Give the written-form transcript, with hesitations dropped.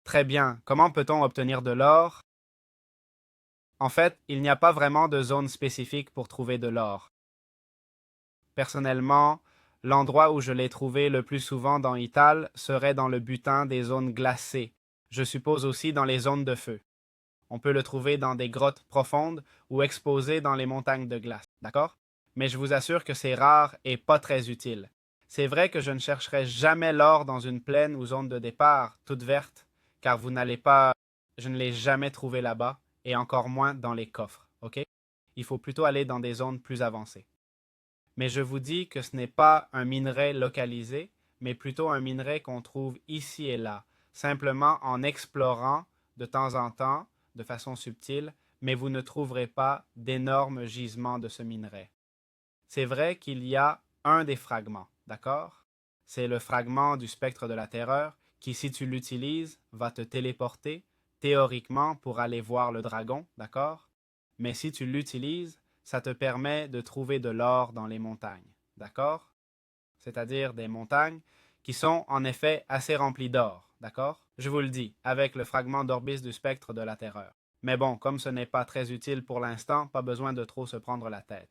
Très bien. Comment peut-on obtenir de l'or? En fait, il n'y a pas vraiment de zone spécifique pour trouver de l'or. Personnellement, l'endroit où je l'ai trouvé le plus souvent dans Ital serait dans le butin des zones glacées. Je suppose aussi dans les zones de feu. On peut le trouver dans des grottes profondes ou exposé dans les montagnes de glace, d'accord? Mais je vous assure que c'est rare et pas très utile. C'est vrai que je ne chercherai jamais l'or dans une plaine ou zone de départ, toute verte, car vous n'allez pas... Je ne l'ai jamais trouvé là-bas, et encore moins dans les coffres, ok? Il faut plutôt aller dans des zones plus avancées. Mais je vous dis que ce n'est pas un minerai localisé, mais plutôt un minerai qu'on trouve ici et là, simplement en explorant de temps en temps, de façon subtile, mais vous ne trouverez pas d'énormes gisements de ce minerai. C'est vrai qu'il y a un des fragments, d'accord? C'est le fragment du spectre de la terreur qui, si tu l'utilises, va te téléporter, théoriquement, pour aller voir le dragon, d'accord? Mais si tu l'utilises, ça te permet de trouver de l'or dans les montagnes, d'accord? C'est-à-dire des montagnes qui sont en effet assez remplies d'or, d'accord? Je vous le dis, avec le fragment d'orbis du spectre de la terreur. Mais bon, comme ce n'est pas très utile pour l'instant, pas besoin de trop se prendre la tête.